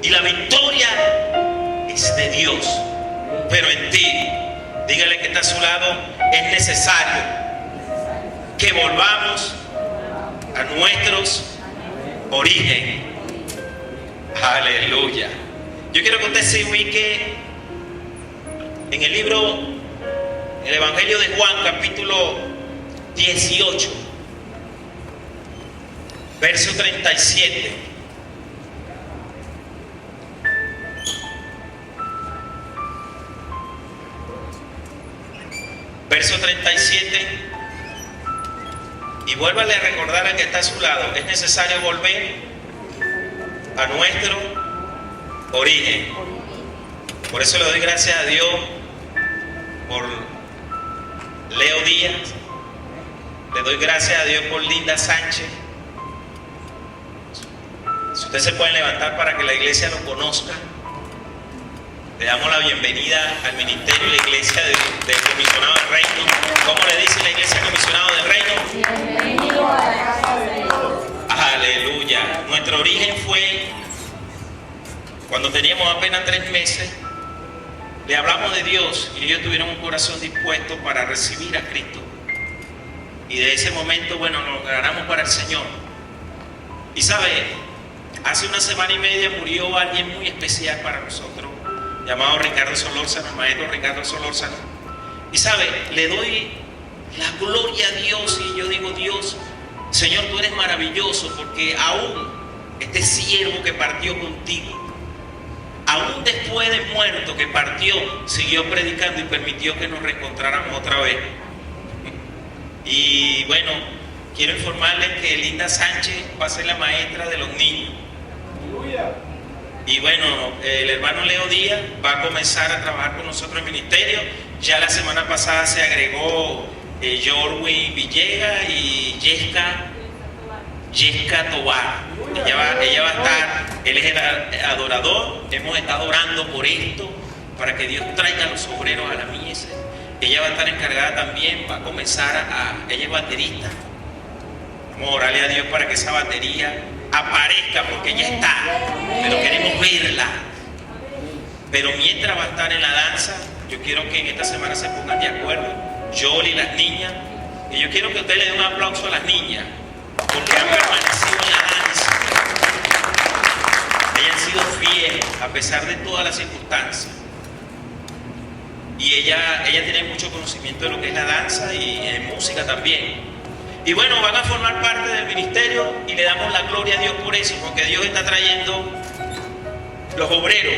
Y la victoria es de Dios. Pero en ti, dígale que está a su lado, es necesario que volvamos a nuestros orígenes. Aleluya. Yo quiero que usted se ubique en el libro, en el Evangelio de Juan, capítulo 18, verso 37. Verso 37. Y vuélvale a recordar al que está a su lado, es necesario volver a nuestro origen. Por eso le doy gracias a Dios por Leo Díaz. Le doy gracias a Dios por Linda Sánchez. Si ustedes se pueden levantar para que la iglesia lo conozca. Le damos la bienvenida al ministerio y la iglesia del comisionado del reino. ¿Cómo le dice la iglesia comisionado del reino? Bienvenido a la casa de Dios. Aleluya. Nuestro origen fue cuando teníamos apenas 3 meses. Le hablamos de Dios y ellos tuvieron un corazón dispuesto para recibir a Cristo. Y de ese momento, bueno, nos ganamos para el Señor. Y sabe, hace 1 semana y media murió alguien muy especial para nosotros, llamado Ricardo Solórzano, el maestro Ricardo Solórzano. Y sabe, le doy la gloria a Dios y yo digo, Dios, Señor, tú eres maravilloso, porque aún este siervo que partió contigo, aún después de muerto que partió, siguió predicando y permitió que nos reencontráramos otra vez. Y bueno, quiero informarles que Linda Sánchez va a ser la maestra de los niños. Y bueno, el hermano Leo Díaz va a comenzar a trabajar con nosotros en el ministerio. Ya la semana pasada se agregó Jorwin Villegas y Yesca Tobar. Ella va a estar, él es el adorador. Hemos estado orando por esto, para que Dios traiga a los obreros a la mies. Ella va a estar encargada también, va a comenzar ella es baterista. Vamos a orarle a Dios para que esa batería aparezca, porque ya está, pero queremos verla. Pero mientras va a estar en la danza, yo quiero que en esta semana se pongan de acuerdo, Jolie y las niñas, y yo quiero que ustedes le den un aplauso a las niñas, porque han permanecido en la danza. Ellas han sido fieles a pesar de todas las circunstancias. Y ella tiene mucho conocimiento de lo que es la danza y en música también. Y bueno, van a formar parte del ministerio y le damos la gloria a Dios por eso, porque Dios está trayendo los obreros.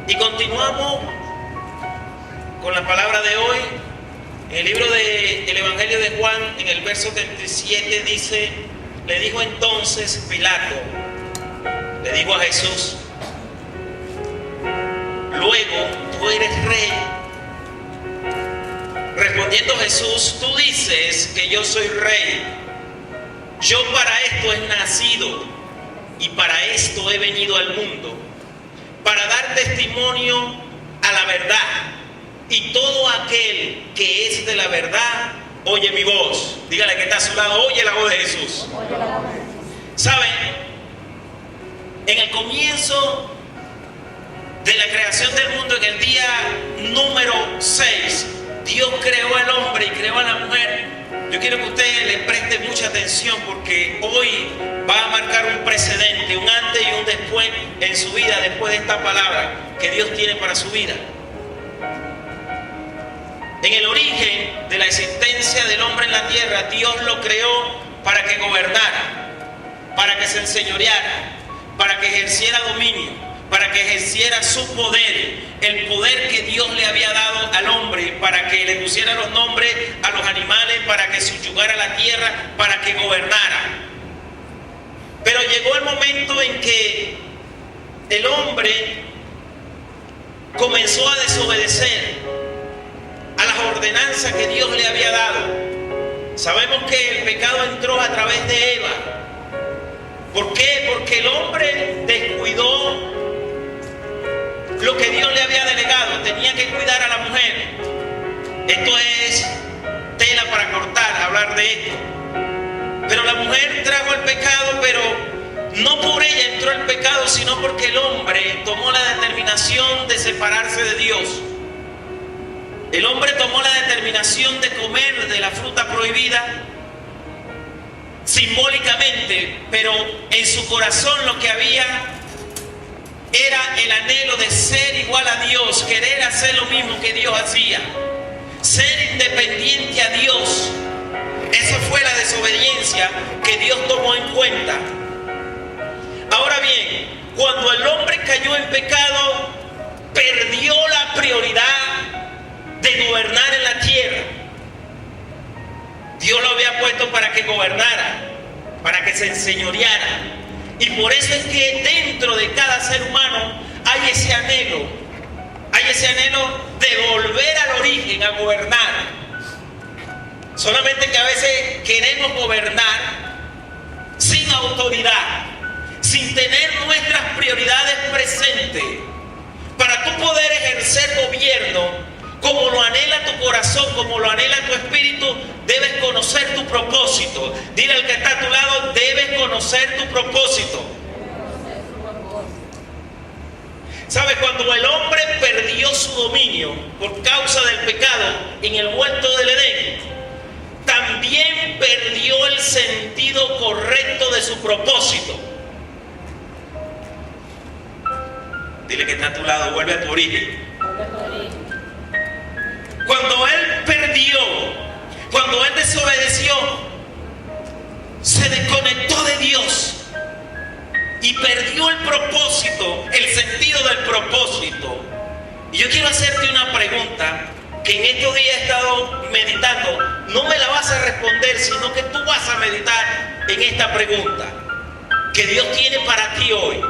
Y continuamos con la palabra de hoy. En el libro del Evangelio de Juan, en el verso 37 dice, le dijo entonces Pilato, le dijo a Jesús, luego tú eres rey. Respondiendo Jesús, tú dices que yo soy rey. Yo para esto he nacido y para esto he venido al mundo, para dar testimonio a la verdad. Y todo aquel que es de la verdad, oye mi voz. Dígale que está a su lado, oye la voz de Jesús. ¿Saben? En el comienzo de la creación del mundo, en el día número 6, Dios creó al hombre y creó a la mujer. Yo quiero que usted le preste mucha atención, porque hoy va a marcar un precedente, un antes y un después en su vida, después de esta palabra que Dios tiene para su vida. En el origen de la existencia del hombre en la tierra, Dios lo creó para que gobernara, para que se enseñoreara, para que ejerciera dominio, para que ejerciera su poder, el poder que Dios le había dado al hombre, para que le pusiera los nombres a los animales, para que subyugara la tierra, para que gobernara. Pero llegó el momento en que el hombre comenzó a desobedecer a las ordenanzas que Dios le había dado. Sabemos que el pecado entró a través de Eva. ¿Por qué? Porque el hombre descuidó lo que Dios le había delegado. Tenía que cuidar a la mujer. Esto es tela para cortar, hablar de esto. Pero la mujer trajo el pecado, pero no por ella entró entró el pecado, sino porque el hombre tomó la determinación de separarse de Dios. El hombre tomó la determinación de comer de la fruta prohibida simbólicamente, pero en su corazón lo que había era el anhelo de ser igual a Dios, querer hacer lo mismo que Dios hacía, ser independiente a Dios. Esa fue la desobediencia que Dios tomó en cuenta. Ahora bien, cuando el hombre cayó en pecado, perdió la prioridad de gobernar en la tierra. Dios lo había puesto para que gobernara, para que se enseñoreara. Y por eso es que dentro de cada ser humano hay ese anhelo de volver al origen, a gobernar. Solamente que a veces queremos gobernar sin autoridad, sin tener nuestras prioridades presentes. Para tú poder ejercer gobierno como lo anhela tu corazón, como lo anhela tu espíritu, debes conocer tu propósito. Dile al que está a tu lado, debes conocer tu propósito. ¿Sabes? Cuando el hombre perdió su dominio por causa del pecado en el huerto del Edén, también perdió el sentido correcto de su propósito. Dile que está a tu lado, vuelve a tu origen. Cuando él perdió, cuando él desobedeció, se desconectó de Dios y perdió el propósito, el sentido del propósito. Y yo quiero hacerte una pregunta que en estos días he estado meditando. No me la vas a responder, sino que tú vas a meditar en esta pregunta que Dios tiene para ti hoy.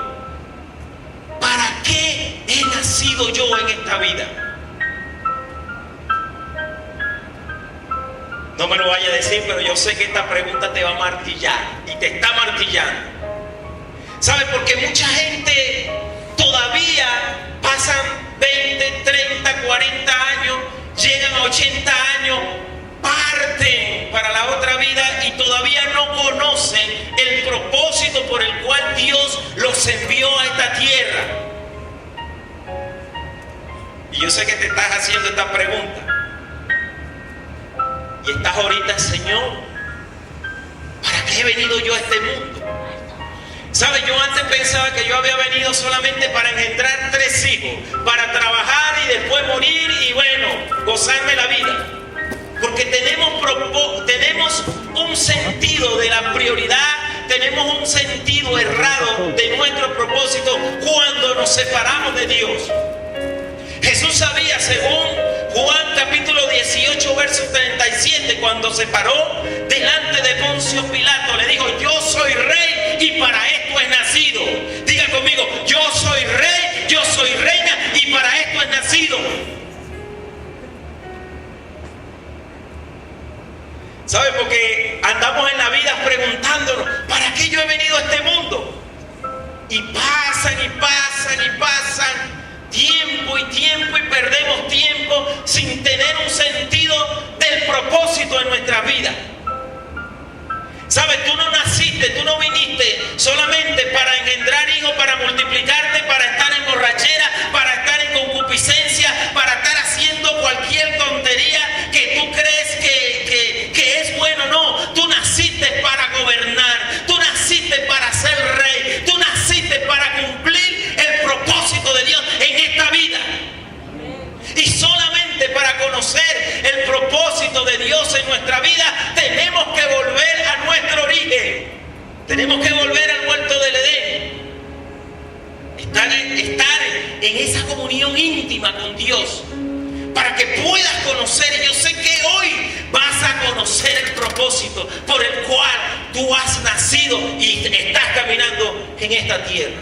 ¿Para qué he nacido yo en esta vida? No me lo vaya a decir, pero yo sé que esta pregunta te va a martillar y te está martillando. ¿Sabes? Porque mucha gente todavía pasan 20, 30, 40 años, llegan a 80 años, parten para la otra vida y todavía no conocen el propósito por el cual Dios los envió a esta tierra. Y yo sé que te estás haciendo esta pregunta. Y estás ahorita, Señor, ¿para qué he venido yo a este mundo? ¿Sabes? Yo antes pensaba que yo había venido solamente para engendrar 3 hijos, para trabajar y después morir y bueno, gozarme la vida. Porque tenemos un sentido de la prioridad, tenemos un sentido errado de nuestro propósito cuando nos separamos de Dios. Jesús sabía, según Juan capítulo 18, verso 37, cuando se paró delante de Poncio Pilato, le dijo: yo soy rey y para esto he nacido. Diga conmigo: yo soy rey, yo soy reina y para esto he nacido. ¿Sabe? Porque andamos en la vida preguntándonos: ¿para qué yo he venido a este mundo? Y pasan y pasan y pasan tiempo y perdemos tiempo sin tener un sentido del propósito en nuestra vida. ¿Sabes? Tú no naciste, tú no viniste solamente para engendrar hijos, para multiplicarte, para estar en borrachera, para estar en concupiscencia, para estar haciendo cualquier tontería que tú crees que es bueno. No, tú naciste para gobernar, tú naciste para ser rey, tú naciste para cumplir el propósito de Dios en esta vida. Y solamente para conocer el propósito de Dios en nuestra vida tenemos que volver a nuestro origen. Tenemos que volver al huerto del Edén. Estar en esa comunión íntima con Dios para que puedas conocer. Y yo sé que hoy vas a conocer el propósito por el cual tú has nacido y estás caminando en esta tierra.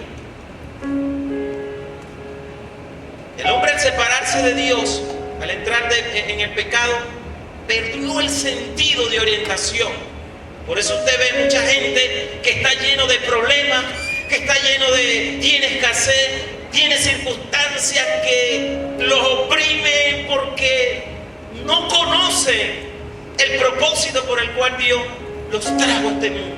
El hombre, al separarse de Dios, al entrar en el pecado, perdió el sentido de orientación. Por eso usted ve mucha gente que está lleno de problemas, que está tiene escasez, tiene circunstancias que los oprimen porque no conocen el propósito por el cual Dios los trajo a este mundo.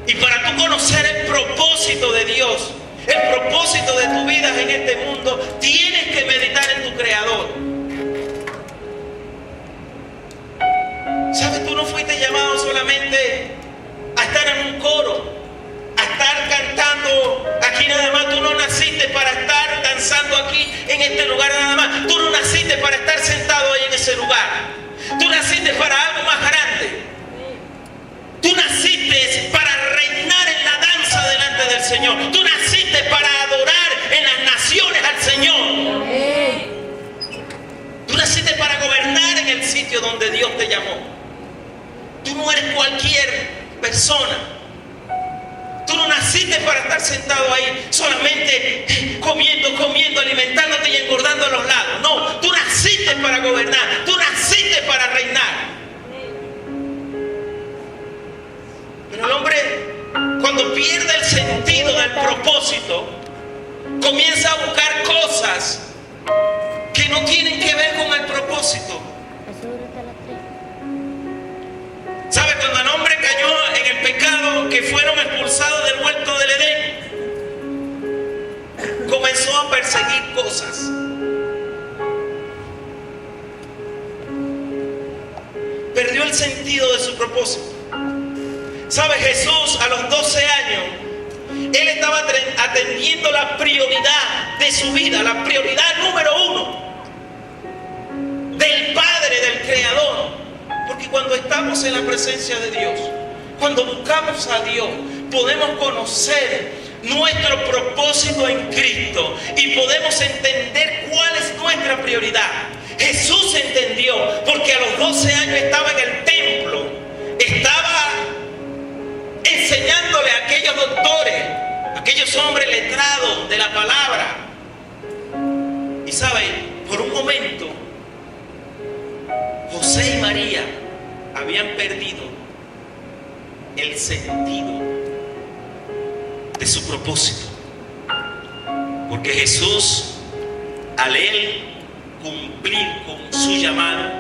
Y para tú conocer el propósito de Dios, el propósito de tu vida en este mundo, tienes que meditar en tu Creador. ¿Sabes? Tú no fuiste llamado solamente a estar en un coro, a estar cantando aquí nada más. Tú no naciste para estar danzando aquí en este lugar nada más. Tú no naciste para estar sentado ahí en ese lugar. Tú naciste para algo más grande. Tú naciste para reinar en la danza delante del Señor. Tú naciste para adorar en las naciones al Señor. Tú naciste para gobernar en el sitio donde Dios te llamó. Tú no eres cualquier persona. Tú no naciste para estar sentado ahí solamente comiendo, alimentándote y engordando a los lados. No, tú naciste para gobernar. Tú naciste para reinar. Pero el hombre, cuando pierde el sentido del propósito, comienza a buscar cosas que no tienen que ver con el propósito. ¿Sabe? Cuando el hombre cayó en el pecado, que fueron expulsados del huerto del Edén, comenzó a perseguir cosas. Perdió el sentido de su propósito. ¿Sabe? Jesús a los 12 años, Él estaba atendiendo la prioridad de su vida, la prioridad número 1 del Padre, del Creador. Porque cuando estamos en la presencia de Dios, cuando buscamos a Dios, podemos conocer nuestro propósito en Cristo y podemos entender cuál es nuestra prioridad. Jesús entendió, porque a los 12 años estaba en el templo, estaba enseñándole a aquellos doctores, aquellos hombres letrados de la palabra. Y sabe, por un momento, José y María habían perdido el sentido de su propósito. Porque Jesús, al Él cumplir con su llamado,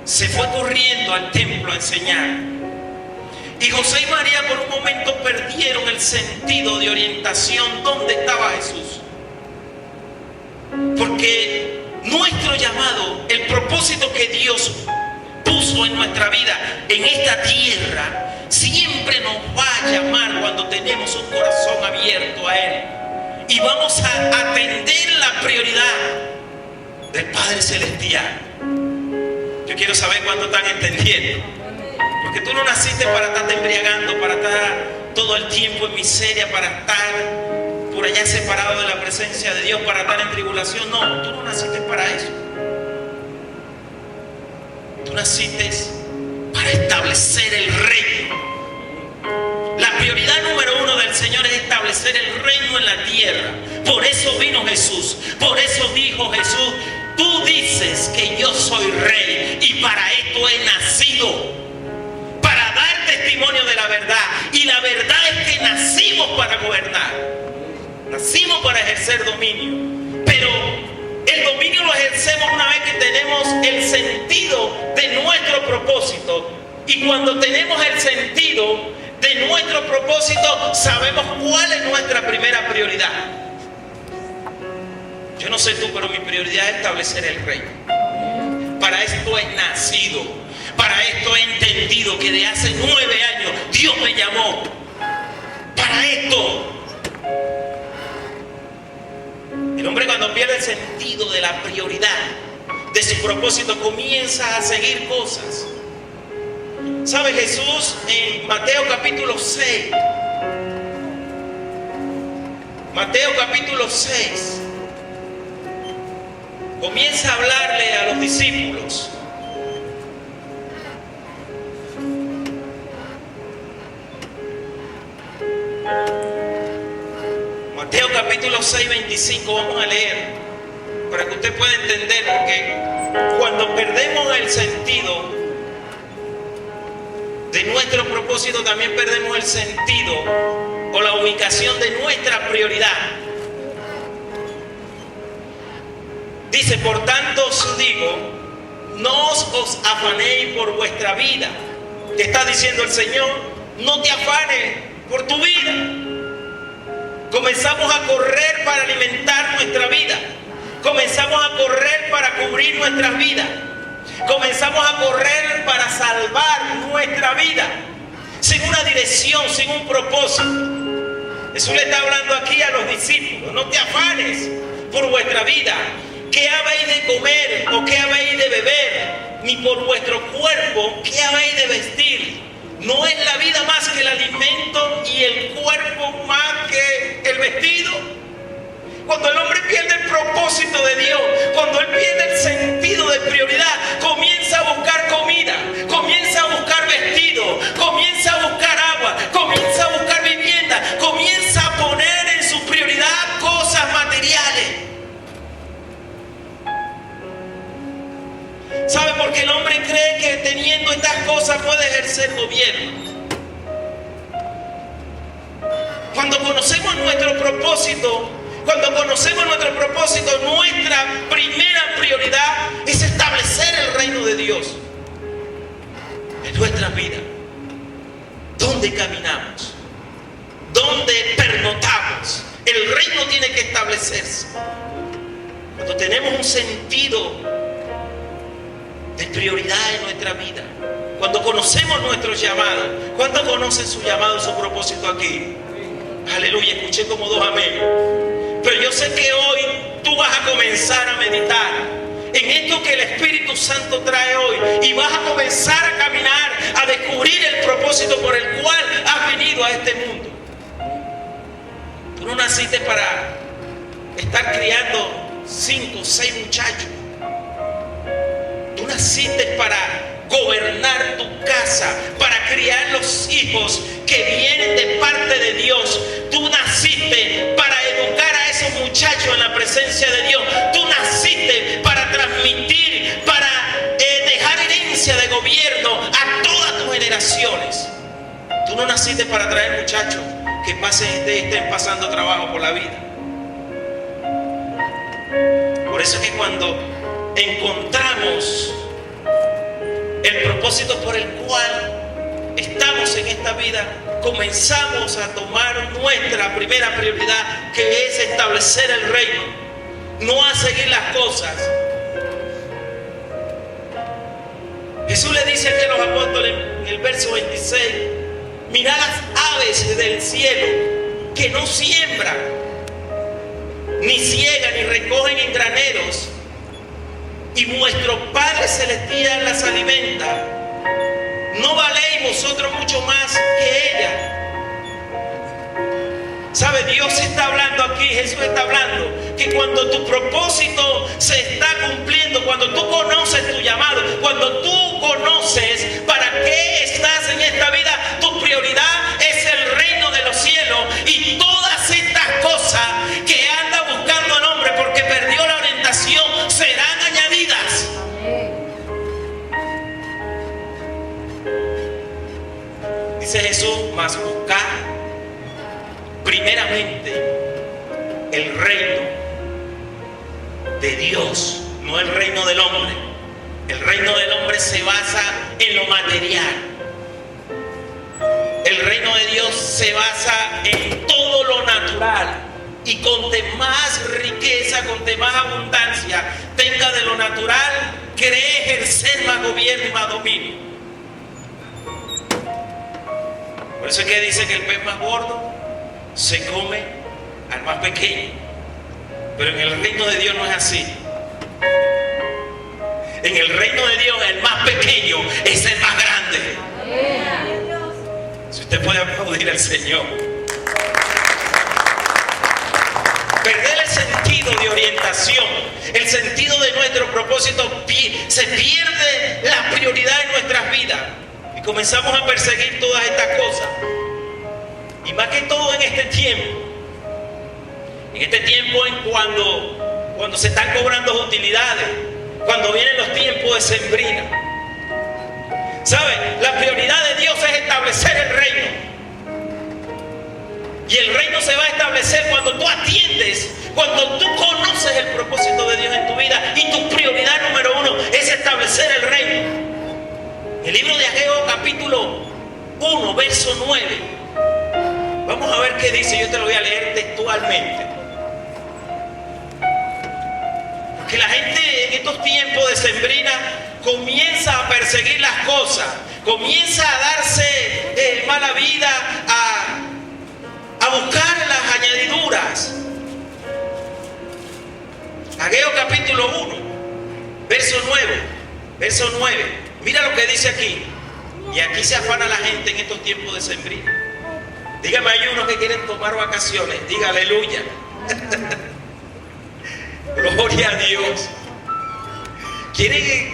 se fue corriendo al templo a enseñar. Y José y María por un momento perdieron el sentido de orientación. ¿Dónde estaba Jesús? Porque nuestro llamado, el propósito que Dios puso en nuestra vida, en esta tierra, siempre nos va a llamar cuando tenemos un corazón abierto a Él. Y vamos a atender la prioridad del Padre Celestial. Yo quiero saber cuánto están entendiendo. Porque tú no naciste para estar embriagando, para estar todo el tiempo en miseria, para estar por allá separado de la presencia de Dios, para estar en tribulación. No, tú no naciste para eso. Tú naciste para establecer el reino. La prioridad número 1 del Señor es establecer el reino en la tierra. Por eso vino Jesús. Por eso dijo Jesús: tú dices que yo soy rey y para esto he nacido. Para dar testimonio de la verdad. Y la verdad es que nacimos para gobernar. Nacimos para ejercer dominio. Pero el dominio lo ejercemos una vez que tenemos el sentido de nuestro propósito. Y cuando tenemos el sentido de nuestro propósito, sabemos cuál es nuestra primera prioridad. Yo no sé tú, pero mi prioridad es establecer el reino. Para esto he nacido. Para esto he entendido que de hace 9 años Dios me llamó. Para esto. El hombre, cuando pierde el sentido de la prioridad de su propósito, comienza a seguir cosas. ¿Sabe? Jesús en Mateo capítulo 6. Mateo capítulo 6. Comienza a hablarle a los discípulos. Mateo capítulo 6, 25, vamos a leer para que usted pueda entender, porque cuando perdemos el sentido de nuestro propósito, también perdemos el sentido o la ubicación de nuestra prioridad. Dice: por tanto os digo, no os afanéis por vuestra vida. ¿Qué está diciendo el Señor? no te afanes por tu vida. Comenzamos a correr para alimentar nuestra vida. Comenzamos a correr para cubrir nuestras vidas. Comenzamos a correr para salvar nuestra vida. Sin una dirección, sin un propósito. Jesús le está hablando aquí a los discípulos: no te afanes por vuestra vida. ¿Qué habéis de comer o qué habéis de beber? Ni por vuestro cuerpo, ¿qué habéis de vestir? ¿No es la vida más que el alimento y el cuerpo más que el vestido? Cuando el hombre pierde el propósito de Dios, cuando él pierde el sentido de prioridad, comienza a buscar comida, comienza a buscar vestido, comienza a buscar agua, comienza a buscar vivienda, comienza a poner en su prioridad cosas materiales. ¿Sabe? Porque el hombre cree que teniendo estas cosas puede ejercer gobierno. Cuando conocemos nuestro propósito, nuestra primera prioridad es establecer el reino de Dios en nuestras vidas. ¿Dónde caminamos? ¿Dónde pernotamos? El reino tiene que establecerse. Cuando tenemos un sentido de prioridad en nuestra vida, cuando conocemos nuestro llamado. ¿Cuántos conocen su llamado, su propósito aquí? Aleluya, escuché como dos amén. Pero yo sé que hoy tú vas a comenzar a meditar en esto que el Espíritu Santo trae hoy, y vas a comenzar a caminar, a descubrir el propósito por el cual has venido a este mundo. Tú no naciste para estar criando 5 o 6 muchachos. Tú naciste para gobernar tu casa, para criar los hijos que vienen de parte de Dios. Tú naciste para educar a esos muchachos en la presencia de Dios. Tú naciste para transmitir, para dejar herencia de gobierno a todas tus generaciones. Tú no naciste para traer muchachos que estén pasando trabajo por la vida. Por eso es que cuando encontramos el propósito por el cual estamos en esta vida, comenzamos a tomar nuestra primera prioridad, que es establecer el reino, no a seguir las cosas. Jesús le dice aquí a los apóstoles en el verso 26: mirad las aves del cielo, que no siembran, ni ciegan, ni recogen en graneros, y vuestro Padre Celestial las alimenta. ¿No valéis vosotros mucho más que ella? ¿Sabe? Dios está hablando aquí, Jesús está hablando que cuando tu propósito se está cumpliendo, cuando tú conoces tu llamado, cuando tú conoces para qué estás en esta vida, tu prioridad es el reino de los cielos, y todas estas cosas que anda buscando el hombre porque perdió la orientación serán añadidas. Dice Jesús: mas buscar primeramente el reino de Dios, no el reino del hombre. El reino del hombre se basa en lo material. El reino de Dios se basa en todo lo natural. Y con más riqueza, con más abundancia tenga de lo natural, cree ejercer más gobierno y más dominio. Por eso es que dice que el pez más gordo se come al más pequeño. Pero en el reino de Dios no es así. En el reino de Dios el más pequeño es el más grande. Si usted puede aplaudir al Señor. Perder el sentido de orientación, el sentido de nuestro propósito, se pierde la prioridad en nuestras vidas y comenzamos a perseguir todas estas cosas. Y más que todo en este tiempo en cuando se están cobrando utilidades, cuando vienen los tiempos de sembrina. ¿Sabe? La prioridad de Dios es establecer el reino. Y el reino se va a establecer cuando tú atiendes, cuando tú conoces el propósito de Dios en tu vida, y tu prioridad número 1 es establecer el reino. El libro de Ageo capítulo 1, verso 9. Vamos a ver qué dice, yo te lo voy a leer textualmente. Que la gente en estos tiempos de sembrina comienza a perseguir las cosas, comienza a darse mala vida, a buscar las añadiduras. Ageo capítulo 1, verso 9. Mira lo que dice aquí. Y aquí se afana la gente en estos tiempos de sembrina. Dígame, hay unos que quieren tomar vacaciones. Diga aleluya. Gloria a Dios. Quieren,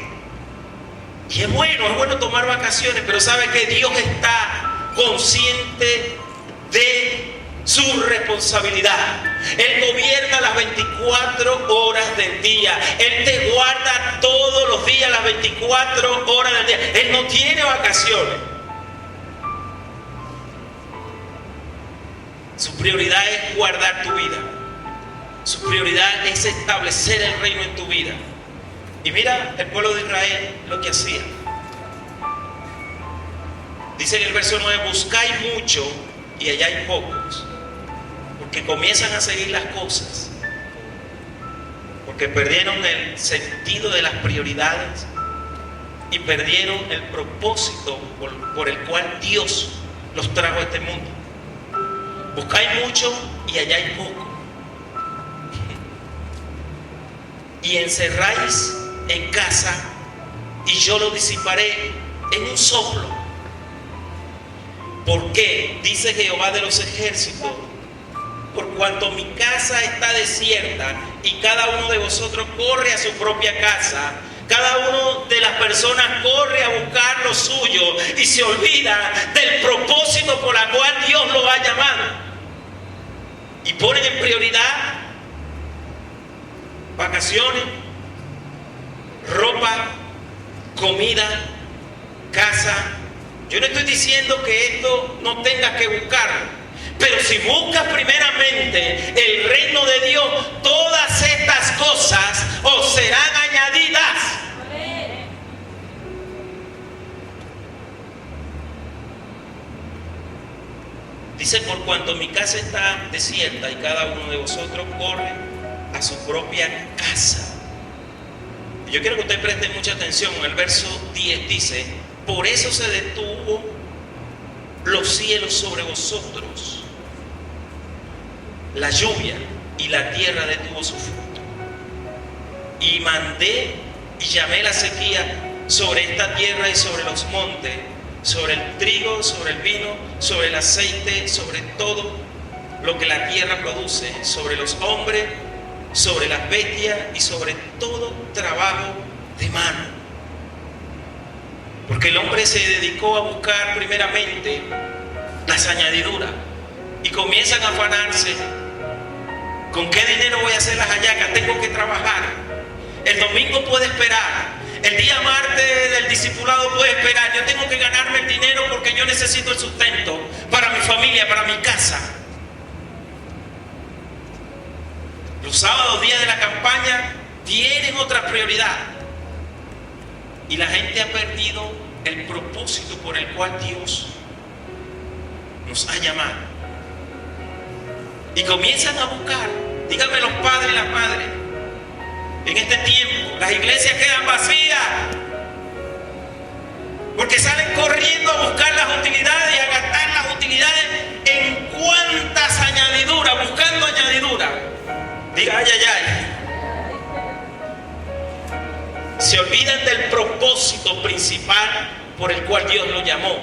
y es bueno tomar vacaciones, pero sabe que Dios está consciente de su responsabilidad. Él gobierna las 24 horas del día. Él te guarda todos los días, las 24 horas del día. Él no tiene vacaciones. Su prioridad es guardar tu vida. Su prioridad es establecer el reino en tu vida. Y mira el pueblo de Israel lo que hacía. Dice en el verso 9: buscáis mucho y allá hay pocos. Porque comienzan a seguir las cosas. Porque perdieron el sentido de las prioridades y perdieron el propósito por el cual Dios los trajo a este mundo. Buscáis mucho y allá hay poco. Y encerráis en casa y yo lo disiparé en un soplo. ¿Por qué? Dice Jehová de los ejércitos: por cuanto mi casa está desierta y cada uno de vosotros corre a su propia casa, cada uno de las personas corre a buscar lo suyo y se olvida del propósito por el cual Dios lo ha llamado. Y ponen en prioridad vacaciones, ropa, comida, casa. Yo no estoy diciendo que esto no tengas que buscarlo, pero si buscas primeramente el reino de Dios, todas estas cosas os serán añadidas. Dice: por cuanto mi casa está desierta y cada uno de vosotros corre a su propia casa. Yo quiero que usted preste mucha atención. En el verso 10 dice: por eso se detuvo los cielos sobre vosotros, la lluvia, y la tierra detuvo su fruto. Y mandé y llamé la sequía sobre esta tierra y sobre los montes, sobre el trigo, sobre el vino, sobre el aceite, sobre todo lo que la tierra produce, sobre los hombres, sobre las bestias y sobre todo trabajo de mano. Porque el hombre se dedicó a buscar primeramente las añadiduras y comienzan a afanarse. ¿Con qué dinero voy a hacer las hallacas? Tengo que trabajar. El domingo puede esperar. El día martes del discipulado puede esperar. Yo tengo que ganarme el dinero porque yo necesito el sustento para mi familia, para mi casa. Los sábados, días de la campaña, tienen otra prioridad. Y la gente ha perdido el propósito por el cual Dios nos ha llamado. Y comienzan a buscar. Díganme los padres y las madres. En este tiempo las iglesias quedan vacías porque salen corriendo a buscar las utilidades y a gastar las utilidades en cuantas añadiduras, buscando añadiduras. Diga ay, ay, ay. Se olvidan del propósito principal por el cual Dios lo llamó.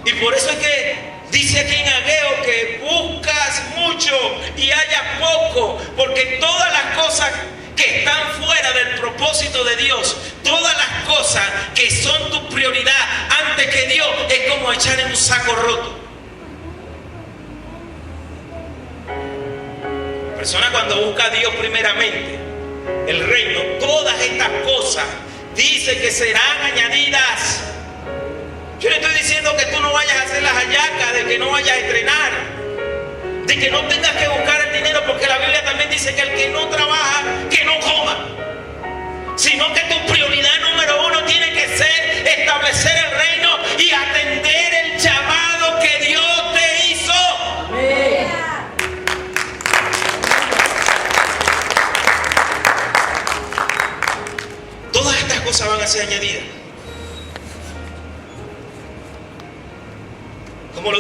Y por eso es que dice aquí en Ageo que buscas mucho y hayas poco, porque todas las cosas que están fuera del propósito de Dios, todas las cosas que son tu prioridad antes que Dios, es como echar en un saco roto. La persona cuando busca a Dios primeramente, el reino, todas estas cosas dice que serán añadidas. Yo le estoy diciendo que tú no vayas a hacer las hallacas, de que no vayas a estrenar, de que no tengas que buscar el dinero, porque la Biblia también dice que el que no trabaja, que no coma. Sino que tu prioridad número uno tiene que ser establecer el reino y atender el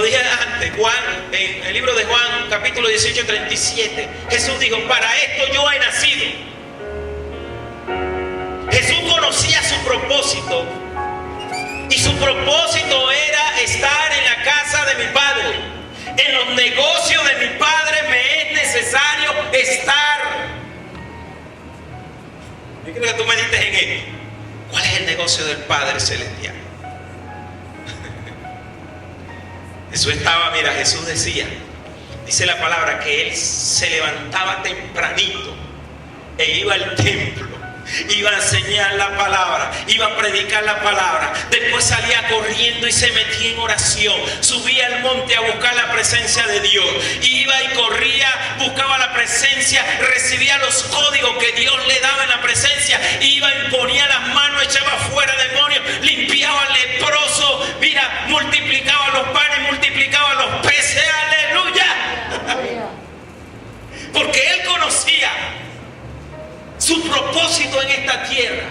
lo dije antes, Juan, en el libro de Juan, capítulo 18, 37, Jesús dijo: para esto yo he nacido. Jesús conocía su propósito, y su propósito era estar en la casa de mi Padre. En los negocios de mi Padre me es necesario estar. Yo quiero que tú medites en esto. ¿Cuál es el negocio del Padre Celestial? Jesús decía, dice la palabra, que Él se levantaba tempranito e iba al templo, iba a enseñar la palabra, iba a predicar la palabra, después salía corriendo y se metía en oración, subía al monte a buscar la presencia de Dios, iba y corría, buscaba la presencia, recibía los códigos que Dios le daba en la presencia, iba, imponía las manos, echaba fuera demonios, limpiaba al leproso, mira, multiplicaba los panes, multiplicaba los peces, aleluya, porque Él conocía su propósito en esta tierra.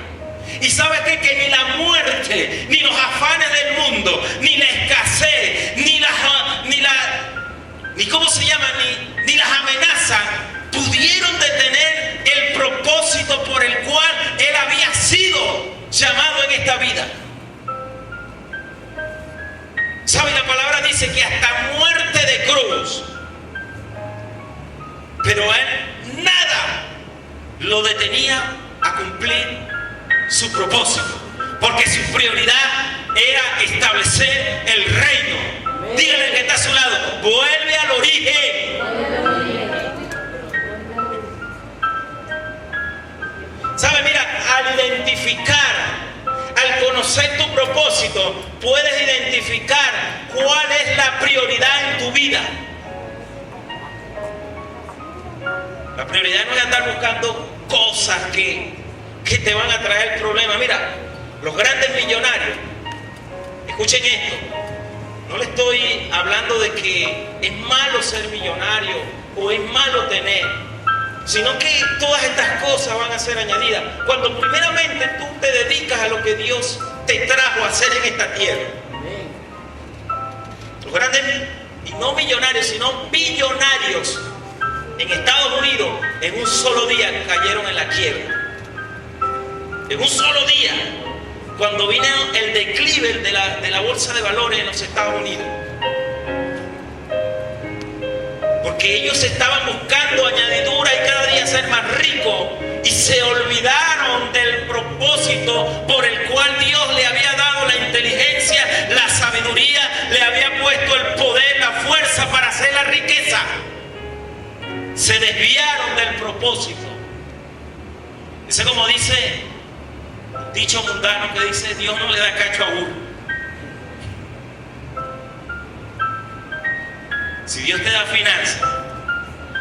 Y sabe qué? Que ni la muerte, ni los afanes del mundo, ni la escasez, ni las amenazas pudieron detener el propósito por el cual Él había sido llamado en esta vida. ¿Sabe? La palabra dice que hasta muerte de cruz, pero a Él nada lo detenía a cumplir su propósito, porque su prioridad era establecer el reino. Dígale al que está a su lado: vuelve al origen. ¿Sabe? Mira, al identificar, al conocer tu propósito, puedes identificar cuál es la prioridad en tu vida. La prioridad no es andar buscando cosas que te van a traer problemas. Mira, los grandes millonarios, escuchen esto, no le estoy hablando de que es malo ser millonario o es malo tener, sino que todas estas cosas van a ser añadidas cuando primeramente tú te dedicas a lo que Dios te trajo a hacer en esta tierra. Los grandes, y no millonarios, sino billonarios, en Estados Unidos, en un solo día cayeron en la quiebra. En un solo día, cuando vino el declive de la bolsa de valores en los Estados Unidos. Porque ellos estaban buscando añadidura y cada día ser más ricos, y se olvidaron del propósito por el cual Dios le había dado la inteligencia, la sabiduría, le había puesto el poder, la fuerza para hacer la riqueza. Se desviaron del propósito. Ese, como dice dicho mundano, que dice: Dios no le da cacho a burro. Si Dios te da finanzas,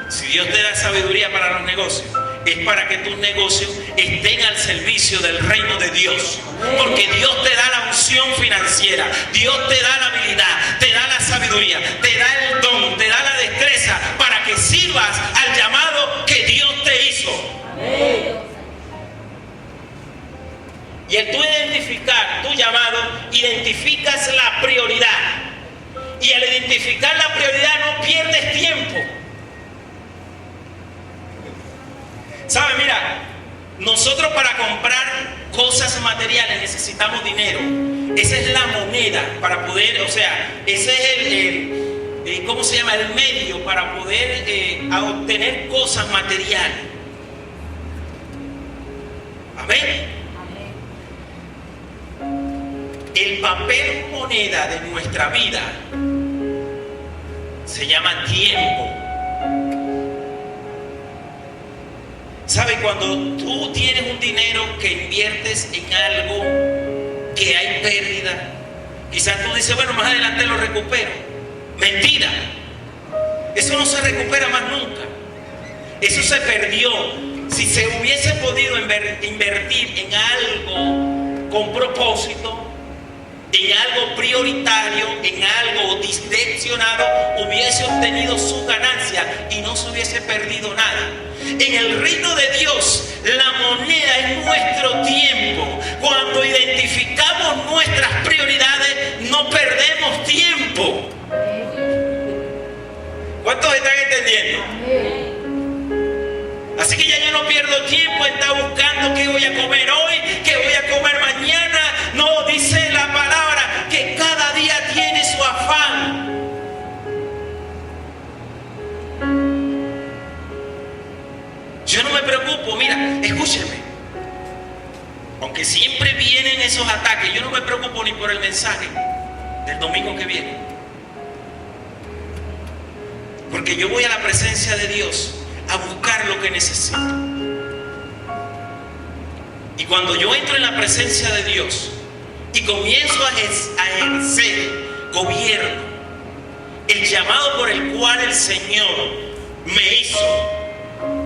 si Dios te da sabiduría para los negocios, es para que tus negocios estén al servicio del reino de Dios. Porque Dios te da la unción financiera, Dios te da la habilidad, te da la sabiduría, te da el don, te da la destreza para que sirvas al llamado que Dios te hizo. Y al tú identificar tu llamado, identificas la prioridad. Y al identificar la prioridad no pierdes tiempo. ¿Sabe? Mira, nosotros para comprar cosas materiales necesitamos dinero. Esa es la moneda para poder, o sea, ese es ¿cómo se llama? El medio para poder obtener cosas materiales. Amén. El papel moneda de nuestra vida se llama tiempo. ¿Sabe? Cuando tú tienes un dinero que inviertes en algo que hay pérdida, quizás tú dices: bueno, más adelante lo recupero. Mentira. Eso no se recupera más nunca. Eso se perdió. Si se hubiese podido invertir en algo con propósito, en algo prioritario, en algo direccionado, hubiese obtenido su ganancia y no se hubiese perdido nada. En el reino de Dios, la moneda es nuestro tiempo. Cuando identificamos nuestras prioridades, no perdemos tiempo. tiempo está buscando qué voy a comer hoy, qué voy a comer mañana. No, dice la palabra que cada día tiene su afán. Yo no me preocupo, mira, escúcheme. Aunque siempre vienen esos ataques, yo no me preocupo ni por el mensaje del domingo que viene. Porque yo voy a la presencia de Dios a buscar lo que necesito. Y cuando yo entro en la presencia de Dios y comienzo a ejercer gobierno, el llamado por el cual el Señor me hizo,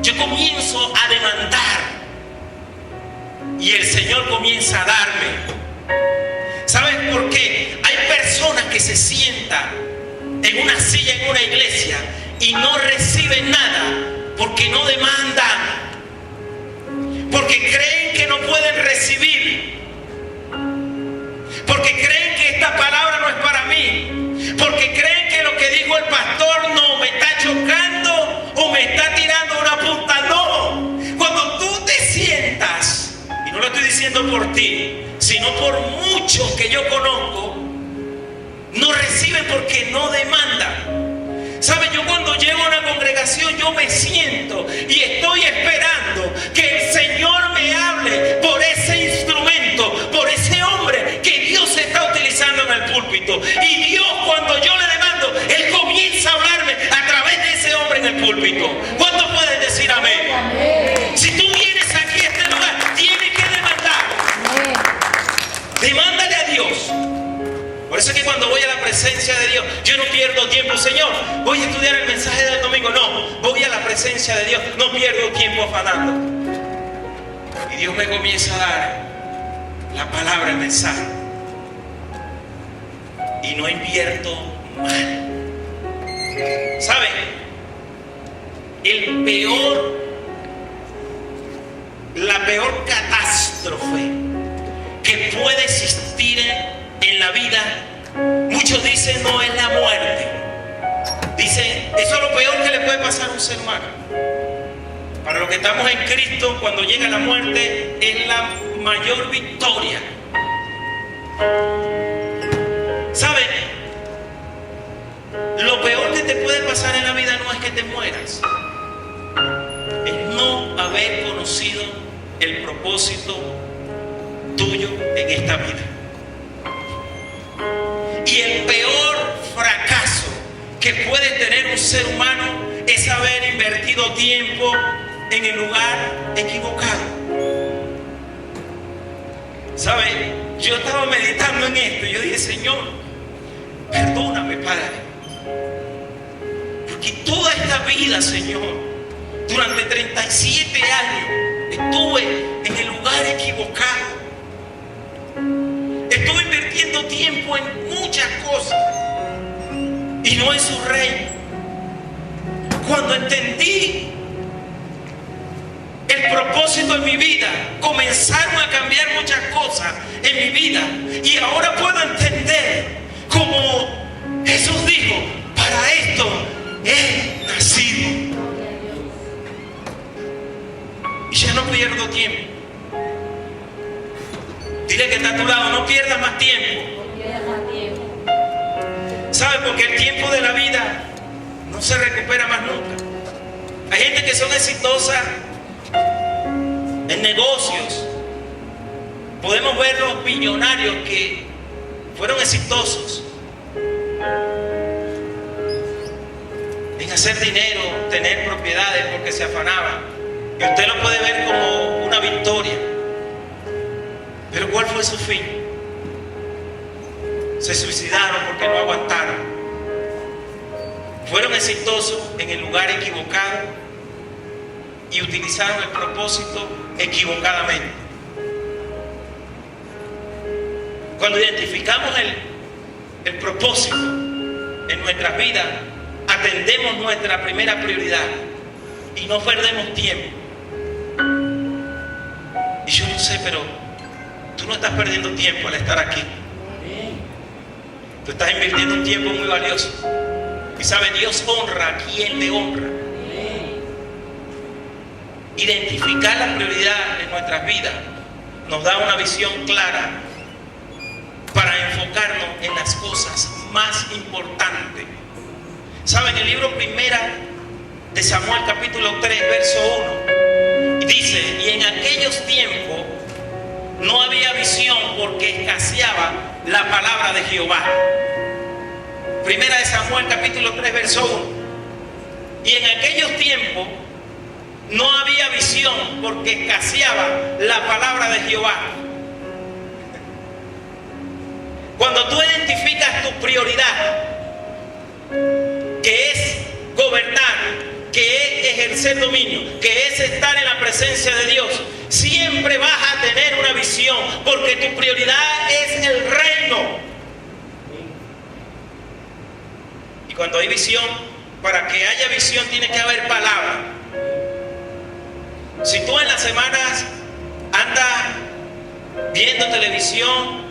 yo comienzo a demandar y el Señor comienza a darme. ¿Sabes por qué? Hay personas que se sientan en una silla en una iglesia y no reciben nada porque no demandan, porque creen que no pueden recibir, porque creen que esta palabra no es para mí, porque creen que lo que dijo el pastor no me está chocando o me está tirando una punta. No, cuando tú te sientas, y no lo estoy diciendo por ti, sino por muchos que yo conozco, no reciben porque no demandan. ¿Sabe? Yo cuando llego a una congregación, yo me siento y estoy esperando que el Señor me hable por ese instrumento, por ese hombre que Dios está utilizando en el púlpito. Y Dios, cuando yo le demando, Él comienza a hablarme a través de ese hombre en el púlpito. ¿Cuántos pueden decir amén? Amén. Si tú vienes aquí a este lugar, tienes que demandar. Demándale a Dios. Por eso es que cuando voy a la presencia de Dios, yo no pierdo tiempo. Señor, voy a estudiar el mensaje del domingo. No, voy a la presencia de Dios. No pierdo tiempo afanando. Y Dios me comienza a dar la palabra, el mensaje. Y no invierto mal. ¿Saben? La peor catástrofe que puede existir en la vida, muchos dicen no es la muerte. Dicen, eso es lo peor que le puede pasar a un ser humano. Para los que estamos en Cristo, cuando llega la muerte es la mayor victoria. ¿Saben? Lo peor que te puede pasar en la vida no es que te mueras, es no haber conocido el propósito tuyo en esta vida. Y el peor fracaso que puede tener un ser humano es haber invertido tiempo en el lugar equivocado. ¿Sabe? Yo estaba meditando en esto y yo dije, Señor, perdóname, Padre, porque toda esta vida, Señor, durante 37 años estuve en el lugar equivocado. Estuve invirtiendo tiempo en muchas cosas y no en su reino. Cuando entendí el propósito en mi vida, comenzaron a cambiar muchas cosas en mi vida. Y ahora puedo entender, como Jesús dijo, para esto he nacido. Y ya no pierdo tiempo. Dile que está a tu lado, no pierdas más tiempo. ¿Sabes? Porque el tiempo de la vida no se recupera más nunca. Hay gente que son exitosas en negocios. Podemos ver los millonarios que fueron exitosos en hacer dinero, tener propiedades porque se afanaban. Y usted lo puede ver como una victoria. Pero ¿cuál fue su fin? Se suicidaron porque no aguantaron. Fueron exitosos en el lugar equivocado y utilizaron el propósito equivocadamente. Cuando identificamos el propósito en nuestras vidas, atendemos nuestra primera prioridad y no perdemos tiempo. Y yo no sé, pero tú no estás perdiendo tiempo al estar aquí. Tú estás invirtiendo un tiempo muy valioso. Y sabe, Dios honra a quien le honra. identificar la prioridad en nuestras vidas nos da una visión clara para enfocarnos en las cosas más importantes. ¿Saben? El libro primera de Samuel capítulo 3 verso 1 dice: y en aquellos tiempos no había visión porque escaseaba la palabra de Jehová. Primera de Samuel capítulo 3 verso 1. Y en aquellos tiempos no había visión porque escaseaba la palabra de Jehová. Cuando tú identificas tu prioridad, que es gobernar, que es ejercer dominio, que es estar en la presencia de Dios, siempre vas a tener una visión, porque tu prioridad es el reino. Y cuando hay visión, para que haya visión tiene que haber palabra. Si tú en las semanas andas viendo televisión,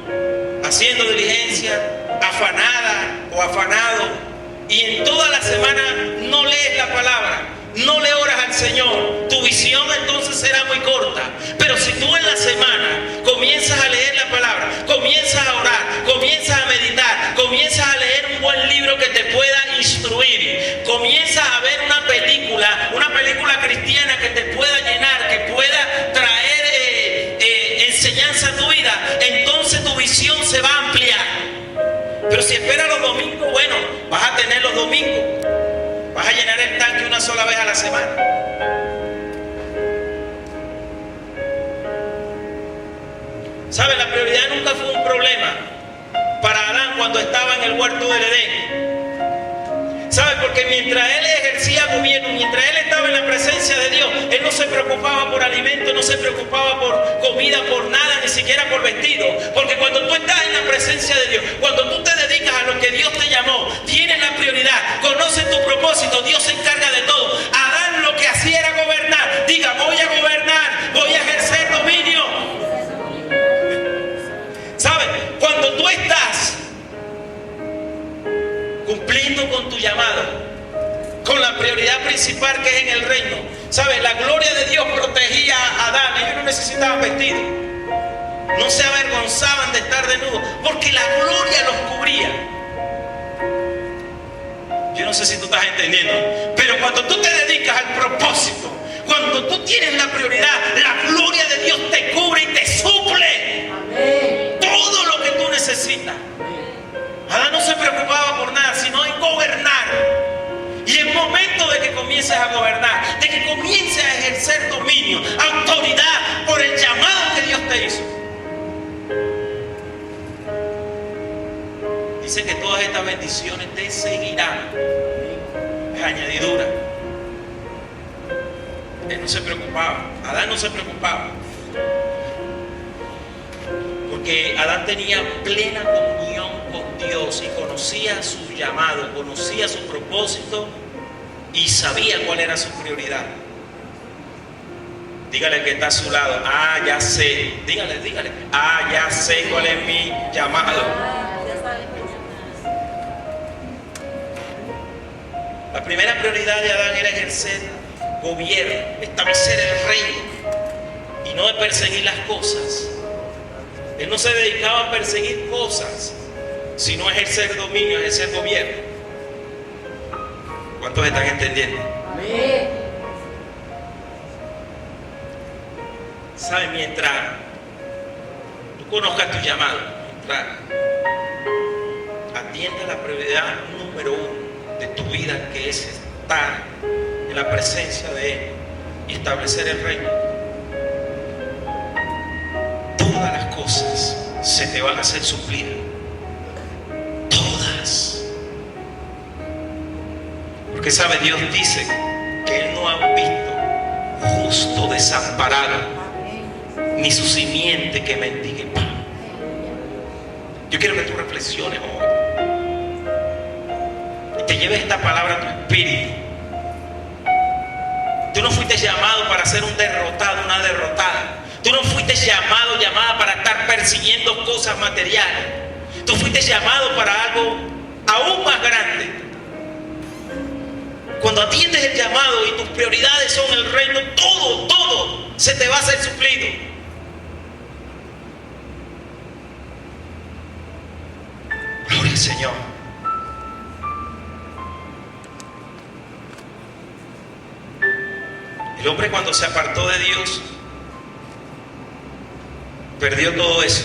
haciendo diligencia, afanada o afanado, y en toda la semana no lees la palabra, no le oras al Señor, tu visión entonces será muy corta. Pero si tú en la semana comienzas a leer la palabra, comienzas a orar, comienzas a meditar, comienzas a leer un buen libro que te pueda instruir, comienzas a ver una película cristiana que te pueda llenar, que pueda traer enseñanza a tu vida, entonces tu visión se va a ampliar. Pero si esperas los domingos, bueno, vas a tener los domingos, vas a llenar el tanque una sola vez a la semana. ¿Sabes? La prioridad nunca fue un problema para Adán cuando estaba en el huerto del Edén. ¿Sabes? Porque mientras él ejercía gobierno, mientras él estaba en la presencia de Dios, él no se preocupaba por alimento, no se preocupaba por comida, por nada, ni siquiera por vestido. Porque cuando tú estás en la presencia de Dios, cuando tú te dedicas a lo que Dios te llamó, tienes la prioridad, conoces tu propósito, Dios se encarga de todo. Adán lo que hacía era gobernar. Diga: voy a gobernar, voy a ejercer dominio. ¿Sabes? Cuando tú estás cumpliendo con tu llamado, con la prioridad principal que es en el reino, ¿sabes? La gloria de Dios protegía a Adán. Ellos no necesitaban vestido, no se avergonzaban de estar desnudos, porque la gloria los cubría. Yo no sé si tú estás entendiendo, pero cuando tú te dedicas al propósito, cuando tú tienes la prioridad, la gloria de Dios te cubre y te suple. Amén. Todo lo que tú necesitas. Adán no se preocupaba por nada, sino en gobernar. Y el momento de que comiences a gobernar, de que comiences a ejercer dominio, autoridad por el llamado que Dios te hizo, dice que todas estas bendiciones te seguirán. Es añadidura. Él no se preocupaba, Adán no se preocupaba, porque Adán tenía plena comunión con Dios y conocía su llamado, conocía su propósito y sabía cuál era su prioridad. Dígale al que está a su lado: ah, ya sé. Dígale: ah, ya sé cuál es mi llamado. La primera prioridad de Adán era ejercer gobierno, establecer el reino y no de perseguir las cosas. Él no se dedicaba a perseguir cosas, sino a ejercer dominio, a ejercer gobierno. ¿Cuántos están entendiendo? Amén. ¿Sabes? Mientras tú conozcas tu llamado, mientras atiendas la prioridad número 1 de tu vida, que es estar en la presencia de Él y establecer el reino, todas las cosas se te van a hacer suplidas. Todas. Porque sabe, Dios dice que Él no ha visto justo desamparado, ni su simiente que mendigue pan. Yo quiero que tú reflexiones hoy y te lleves esta palabra a tu espíritu. Tú no fuiste llamado para ser un derrotado, una derrotada. Tú no fuiste llamada para estar persiguiendo cosas materiales. Tú fuiste llamado para algo aún más grande. Cuando atiendes el llamado y tus prioridades son el reino, todo se te va a hacer suplido. Gloria al Señor. El hombre, cuando se apartó de Dios, perdió todo eso.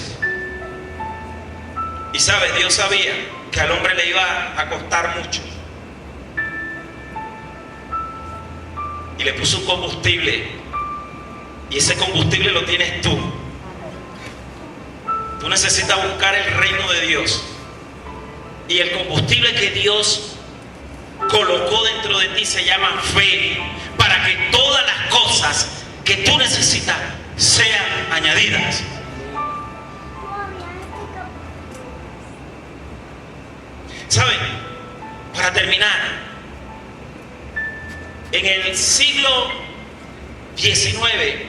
Y sabes, Dios sabía que al hombre le iba a costar mucho. Y le puso un combustible. Y ese combustible lo tienes tú. Tú necesitas buscar el reino de Dios. Y el combustible que Dios colocó dentro de ti se llama fe. Para que todas las cosas que tú necesitas sean añadidas. ¿Saben? Para terminar, en el siglo XIX,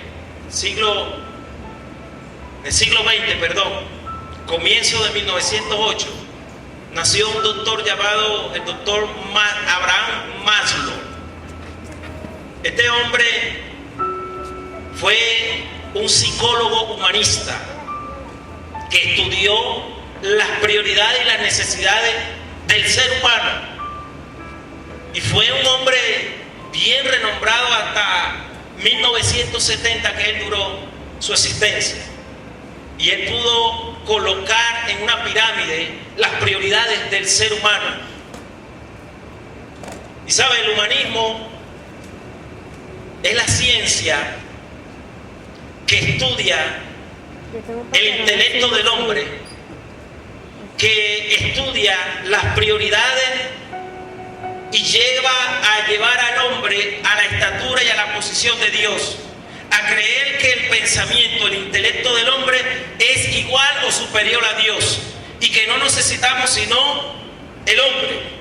comienzo de 1908, nació un doctor llamado el doctor Abraham Maslow. Este hombre fue un psicólogo humanista que estudió las prioridades y las necesidades del ser humano, y fue un hombre bien renombrado hasta 1970 que él duró su existencia, y él pudo colocar en una pirámide las prioridades del ser humano. Y sabe, el humanismo es la ciencia que estudia el intelecto del hombre, que estudia las prioridades y lleva a llevar al hombre a la estatura y a la posición de Dios, a creer que el pensamiento, el intelecto del hombre es igual o superior a Dios, y que no necesitamos sino el hombre.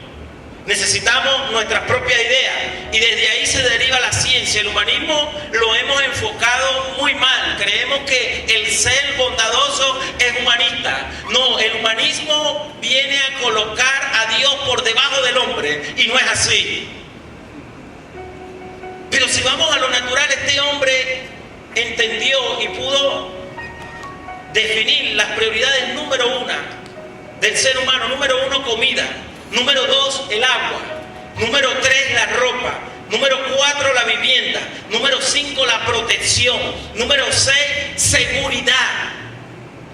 Necesitamos nuestras propias ideas, y desde ahí se deriva la ciencia. El humanismo lo hemos enfocado muy mal. Creemos que el ser bondadoso es humanista. No, el humanismo viene a colocar a Dios por debajo del hombre, y no es así. Pero si vamos a lo natural, este hombre entendió y pudo definir las prioridades. Número 1 del ser humano: número 1, comida; número 2, el agua; número 3, la ropa; número 4, la vivienda; número 5, la protección; número 6, seguridad;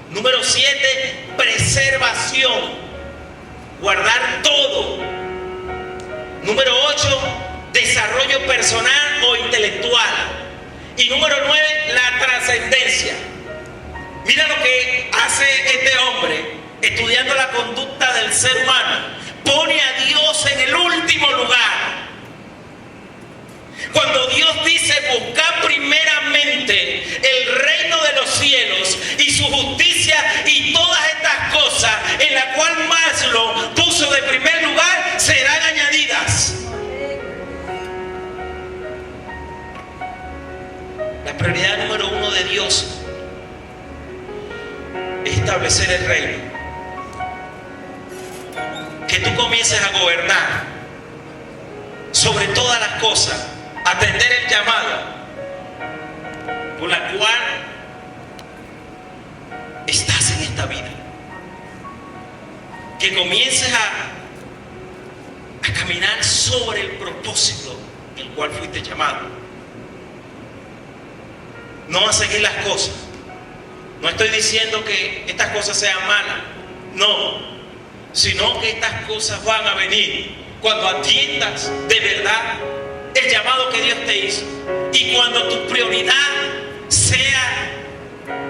número 7, preservación, guardar todo; número 8, desarrollo personal o intelectual; y número 9, la trascendencia. Mira lo que hace este hombre estudiando la conducta del ser humano. Pone a Dios en el último lugar. Cuando Dios dice: buscad primeramente el reino de los cielos y su justicia, y todas estas cosas en las cuales Maslow puso de primer lugar serán añadidas. La prioridad número 1 de Dios es establecer el reino. Que tú comiences a gobernar sobre todas las cosas, atender el llamado por la cual estás en esta vida. Que comiences a caminar sobre el propósito el cual fuiste llamado. No a seguir las cosas. No estoy diciendo que estas cosas sean malas, no, sino que estas cosas van a venir cuando atiendas de verdad el llamado que Dios te hizo, y cuando tu prioridad sea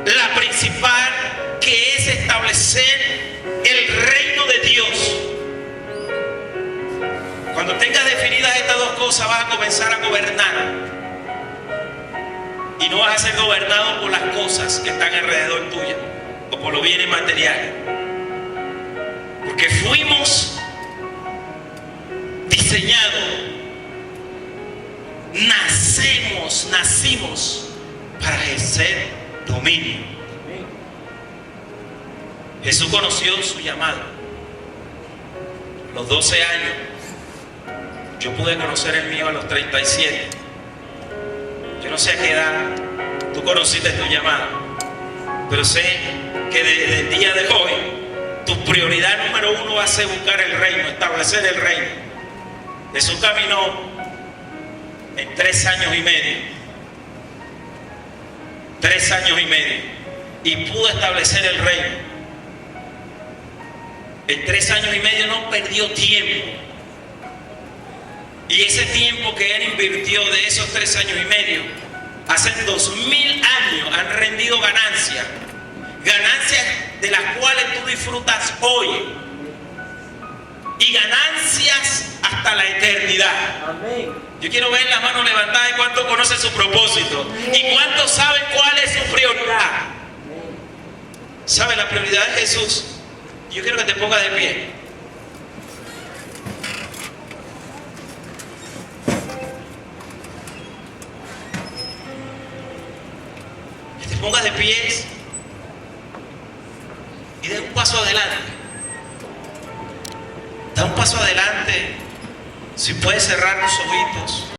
la principal, que es establecer el reino de Dios. Cuando tengas definidas estas dos cosas, vas a comenzar a gobernar, y no vas a ser gobernado por las cosas que están alrededor tuya o por los bienes materiales. Porque fuimos diseñados, nacimos para ejercer dominio. Jesús conoció su llamado. A los 12 años, Yo pude conocer el mío a los 37. Yo no sé a qué edad tú conociste tu llamado, pero sé que desde el día de hoy tu prioridad número uno va a ser buscar el reino, establecer el reino. Jesús caminó en 3 años y medio. 3 años y medio. Y pudo establecer el reino. En 3 años y medio no perdió tiempo. Y ese tiempo que él invirtió de esos 3 años y medio, hace 2000 años han rendido ganancias. Ganancias de las cuales tú disfrutas hoy. Y ganancias hasta la eternidad. Amén. Yo quiero ver las manos levantadas y cuántos conocen su propósito. Y cuántos saben cuál es su prioridad. ¿Sabe la prioridad de Jesús? Yo quiero que te pongas de pie. Que te pongas de pies y dé un paso adelante. Da un paso adelante. Si puedes cerrar tus ojitos.